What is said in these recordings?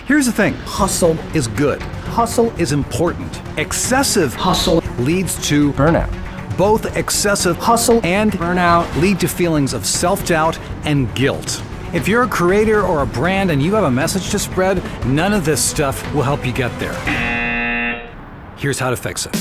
Here's the thing. Hustle is good. Hustle is important. Excessive hustle leads to burnout. Both excessive hustle and burnout lead to feelings of self-doubt and guilt. If you're a creator or a brand and you have a message to spread, none of this stuff will help you get there. Here's how to fix it.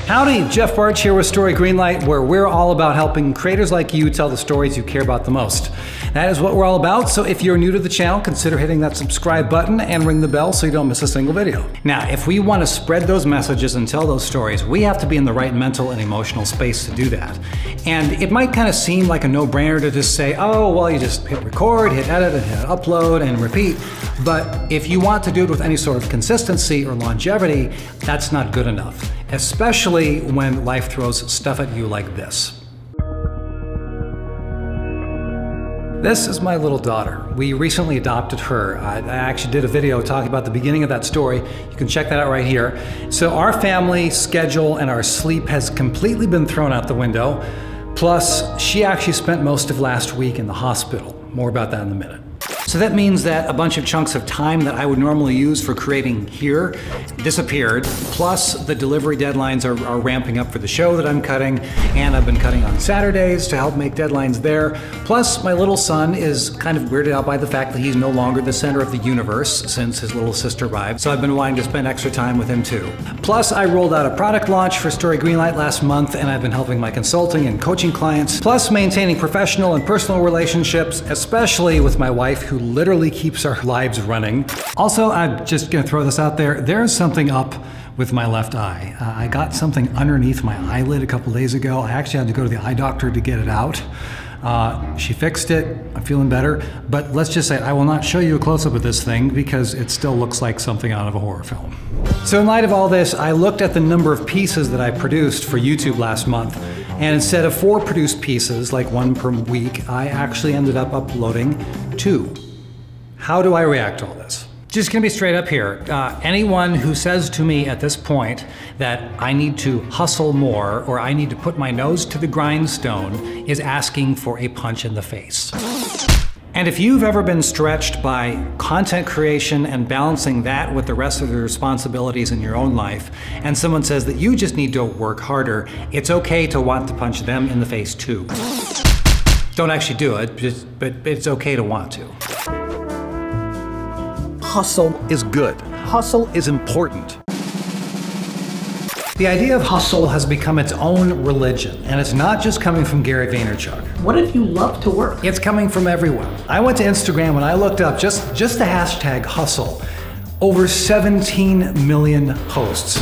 Howdy, Jeff Barch here with Story Greenlight, where we're all about helping creators like you tell the stories you care about the most. That is what we're all about, so if you're new to the channel, consider hitting that subscribe button and ring the bell so you don't miss a single video. Now, if we want to spread those messages and tell those stories, we have to be in the right mental and emotional space to do that. And it might kind of seem like a no-brainer to just say, oh, well, you just hit record, hit edit, and hit upload, and repeat. But if you want to do it with any sort of consistency or longevity, that's not good enough, especially when life throws stuff at you like this. This is my little daughter. We recently adopted her. I actually did a video talking about the beginning of that story. You can check that out right here. So our family schedule and our sleep has completely been thrown out the window. Plus, she actually spent most of last week in the hospital. More about that in a minute. So that means that a bunch of chunks of time that I would normally use for creating here disappeared, plus the delivery deadlines are ramping up for the show that I'm cutting, and I've been cutting on Saturdays to help make deadlines there. Plus, my little son is kind of weirded out by the fact that he's no longer the center of the universe since his little sister arrived, so I've been wanting to spend extra time with him too. Plus, I rolled out a product launch for Story Greenlight last month, and I've been helping my consulting and coaching clients, plus maintaining professional and personal relationships, especially with my wife, who literally keeps our lives running. Also, I'm just gonna throw this out there. There's something up with my left eye. I got something underneath my eyelid a couple days ago. I actually had to go to the eye doctor to get it out. She fixed it, I'm feeling better, but let's just say I will not show you a close-up of this thing because it still looks like something out of a horror film. So in light of all this, I looked at the number of pieces that I produced for YouTube last month, and instead of 4 produced pieces, like 1 per week, I actually ended up uploading 2. How do I react to all this? Just gonna be straight up here. Anyone who says to me at this point that I need to hustle more or I need to put my nose to the grindstone is asking for a punch in the face. And if you've ever been stretched by content creation and balancing that with the rest of the responsibilities in your own life, and someone says that you just need to work harder, it's okay to want to punch them in the face too. Don't actually do it, but it's okay to want to. Hustle is good. Hustle is important. The idea of hustle has become its own religion, and it's not just coming from Gary Vaynerchuk. What if you love to work? It's coming from everyone. I went to Instagram and I looked up just the hashtag hustle. Over 17 million posts.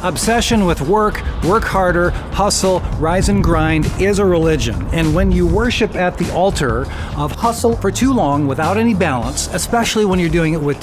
Obsession with work harder, hustle, rise and grind is a religion. And when you worship at the altar of hustle for too long without any balance, especially when you're doing it with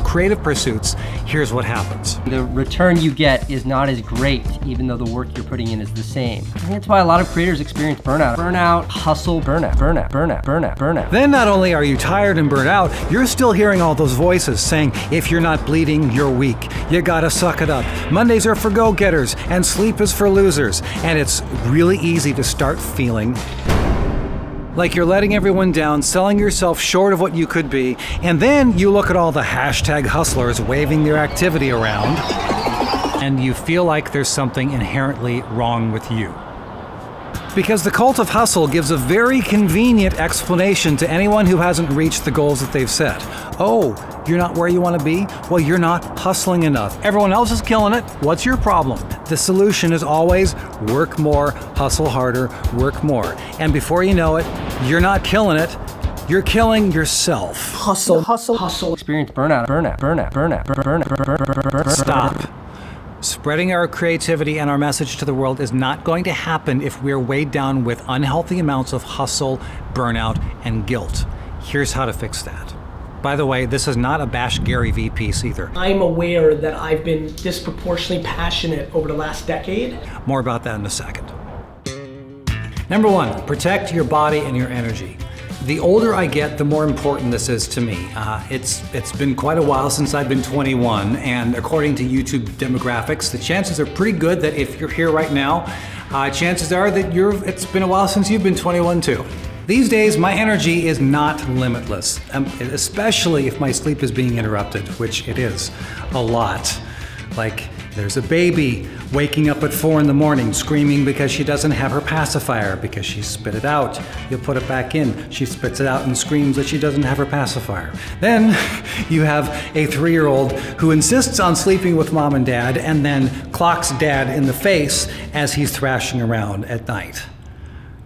creative pursuits, here's what happens. The return you get is not as great, even though the work you're putting in is the same. I think that's why a lot of creators experience burnout. Burnout, hustle, burnout, burnout, burnout, burnout, burnout. Then not only are you tired and burnt out, you're still hearing all those voices saying, if you're not bleeding, you're weak. You gotta suck it up. Mondays are for go-getters, and sleep is for losers. And it's really easy to start feeling like you're letting everyone down, selling yourself short of what you could be, and then you look at all the hashtag hustlers waving their activity around, and you feel like there's something inherently wrong with you. Because the cult of hustle gives a very convenient explanation to anyone who hasn't reached the goals that they've set. Oh, you're not where you want to be? Well, you're not hustling enough. Everyone else is killing it. What's your problem? The solution is always work more, hustle harder, work more. And before you know it, you're not killing it. You're killing yourself. Hustle, hustle, hustle. Experience burnout, burnout, burnout, burnout, burnout, burnout. Stop. Spreading our creativity and our message to the world is not going to happen if we're weighed down with unhealthy amounts of hustle, burnout, and guilt. Here's how to fix that. By the way, this is not a bash Gary Vee piece either. I'm aware that I've been disproportionately passionate over the last decade. More about that in a second. Number 1, protect your body and your energy. The older I get, the more important this is to me. It's been quite a while since I've been 21, and according to YouTube demographics, the chances are pretty good that if you're here right now, chances are that it's been a while since you've been 21 too. These days, my energy is not limitless, especially if my sleep is being interrupted, which it is a lot. Like, there's a baby waking up at 4 in the morning screaming because she doesn't have her pacifier because she spit it out. You'll put it back in. She spits it out and screams that she doesn't have her pacifier. Then you have a 3-year-old who insists on sleeping with mom and dad and then clocks dad in the face as he's thrashing around at night.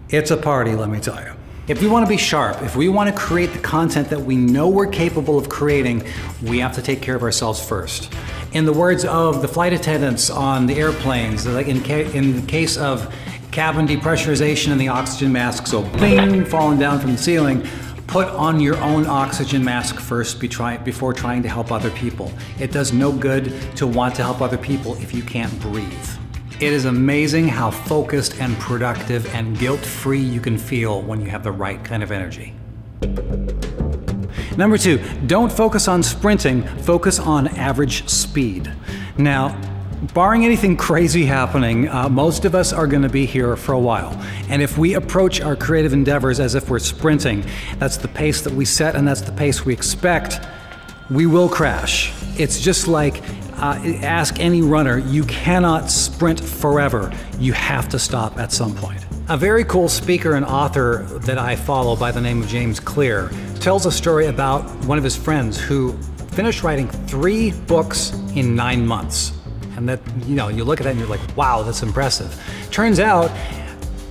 It's a party, let me tell you. If we want to be sharp, if we want to create the content that we know we're capable of creating, we have to take care of ourselves first. In the words of the flight attendants on the airplanes, like in the case of cabin depressurization and the oxygen mask, so bling, falling down from the ceiling, put on your own oxygen mask first before trying to help other people. It does no good to want to help other people if you can't breathe. It is amazing how focused and productive and guilt-free you can feel when you have the right kind of energy. Number 2, don't focus on sprinting, focus on average speed. Now, barring anything crazy happening, most of us are going to be here for a while. And if we approach our creative endeavors as if we're sprinting, that's the pace that we set and that's the pace we expect, we will crash. It's just like, ask any runner, you cannot sprint forever. You have to stop at some point. A very cool speaker and author that I follow by the name of James Clear tells a story about one of his friends who finished writing 3 books in 9 months. And that, you look at that and you're like, wow, that's impressive. Turns out,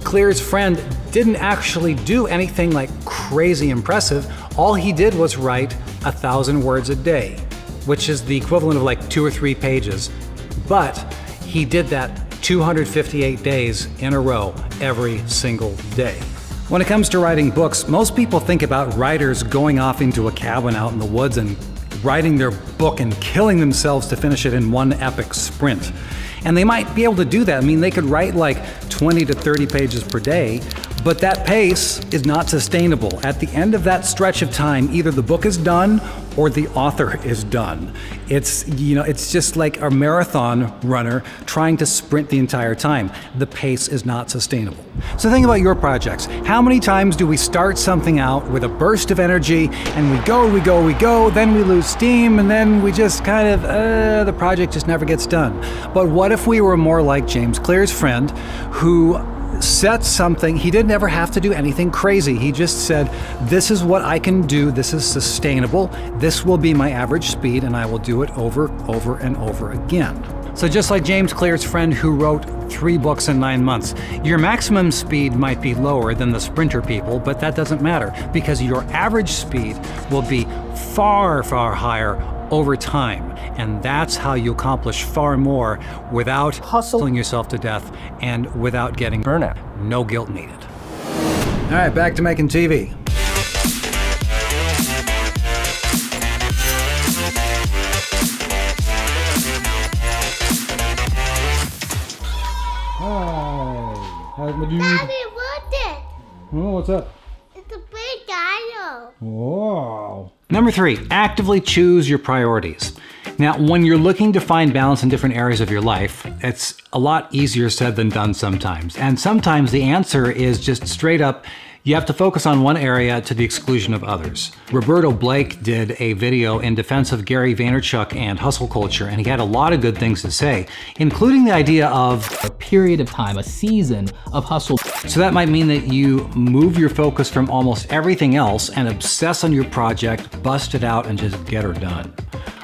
Clear's friend didn't actually do anything like crazy impressive. All he did was write 1,000 words a day, which is the equivalent of like 2 or 3 pages. But he did that 258 days in a row, every single day. When it comes to writing books, most people think about writers going off into a cabin out in the woods and writing their book and killing themselves to finish it in one epic sprint. And they might be able to do that. I mean, they could write like 20 to 30 pages per day, but that pace is not sustainable. At the end of that stretch of time, either the book is done or the author is done. It's just like a marathon runner trying to sprint the entire time. The pace is not sustainable. So think about your projects. How many times do we start something out with a burst of energy and we go, then we lose steam, and then we just kind of, the project just never gets done. But what if we were more like James Clear's friend who set something, he didn't ever have to do anything crazy. He just said, this is what I can do, this is sustainable, this will be my average speed, and I will do it over and over again. So just like James Clear's friend who wrote 3 books in 9 months, your maximum speed might be lower than the sprinter people, but that doesn't matter because your average speed will be far higher over time. And that's how you accomplish far more without hustling yourself to death and without getting burnout. No guilt needed. All right, back to making TV. Hi, how's my dude? Daddy, what's it? Oh, what's up? It's a big dino. Wow. Number 3, actively choose your priorities. Now, when you're looking to find balance in different areas of your life, it's a lot easier said than done sometimes. And sometimes the answer is just straight up, you have to focus on one area to the exclusion of others. Roberto Blake did a video in defense of Gary Vaynerchuk and hustle culture, and he had a lot of good things to say, including the idea of a period of time, a season of hustle. So that might mean that you move your focus from almost everything else and obsess on your project, bust it out, and just get her done.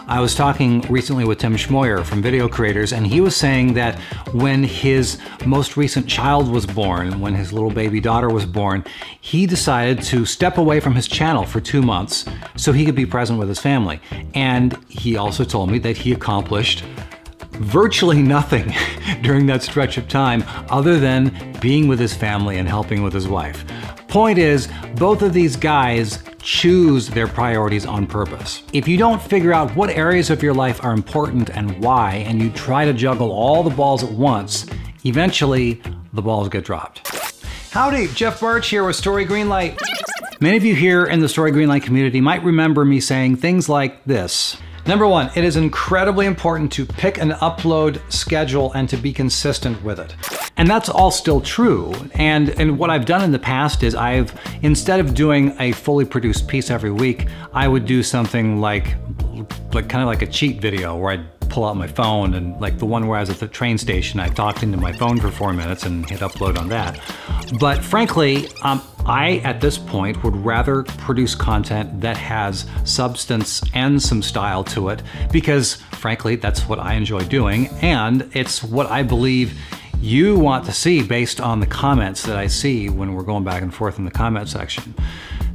I was talking recently with Tim Schmoyer from Video Creators, and he was saying that when his most recent child was born, when his little baby daughter was born, he decided to step away from his channel for 2 months so he could be present with his family. And he also told me that he accomplished virtually nothing during that stretch of time other than being with his family and helping with his wife. Point is, both of these guys choose their priorities on purpose. If you don't figure out what areas of your life are important and why, and you try to juggle all the balls at once, eventually the balls get dropped. Howdy, Jeff Birch here with Story Greenlight. Many of you here in the Story Greenlight community might remember me saying things like this. Number one, it is incredibly important to pick an upload schedule and to be consistent with it. And that's all still true. And what I've done in the past is instead of doing a fully produced piece every week, I would do something like kind of like a cheat video where I'd pull out my phone, and like the one where I was at the train station, I talked into my phone for 4 minutes and hit upload on that. But frankly, I, at this point, would rather produce content that has substance and some style to it, because frankly, that's what I enjoy doing, and it's what I believe you want to see based on the comments that I see when we're going back and forth in the comment section.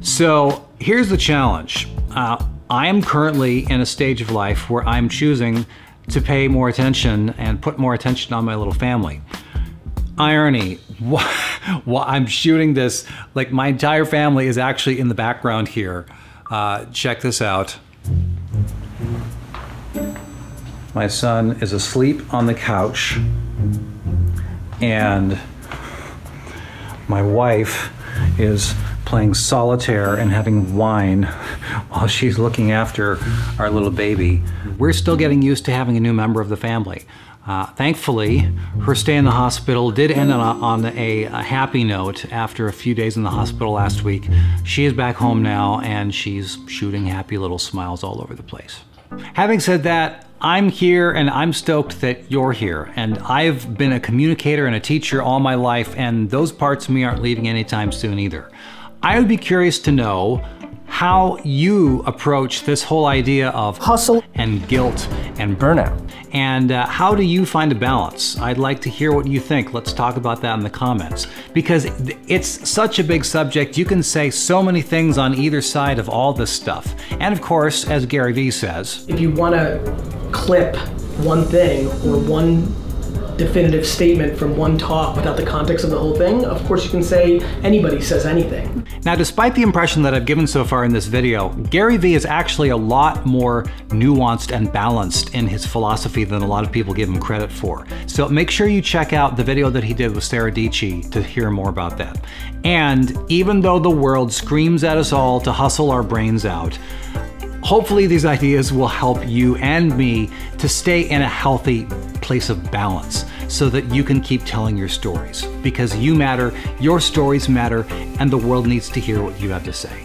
So here's the challenge. I am currently in a stage of life where I'm choosing to pay more attention and put more attention on my little family. Irony, while I'm shooting this, like my entire family is actually in the background here. Check this out. My son is asleep on the couch, and my wife is playing solitaire and having wine while she's looking after our little baby. We're still getting used to having a new member of the family. Thankfully, her stay in the hospital did end on a happy note after a few days in the hospital last week. She is back home now, and she's shooting happy little smiles all over the place. Having said that, I'm here and I'm stoked that you're here. And I've been a communicator and a teacher all my life, and those parts of me aren't leaving anytime soon either. I would be curious to know how you approach this whole idea of hustle and guilt and burnout. And how do you find a balance? I'd like to hear what you think. Let's talk about that in the comments, because it's such a big subject. You can say so many things on either side of all this stuff. And of course, as Gary Vee says, if you want to clip one thing or one definitive statement from one talk without the context of the whole thing, of course you can say anybody says anything. Now, despite the impression that I've given so far in this video, Gary Vee is actually a lot more nuanced and balanced in his philosophy than a lot of people give him credit for. So make sure you check out the video that he did with Sara Dietschy to hear more about that. And even though the world screams at us all to hustle our brains out, hopefully these ideas will help you and me to stay in a healthy place of balance so that you can keep telling your stories. Because you matter, your stories matter, and the world needs to hear what you have to say.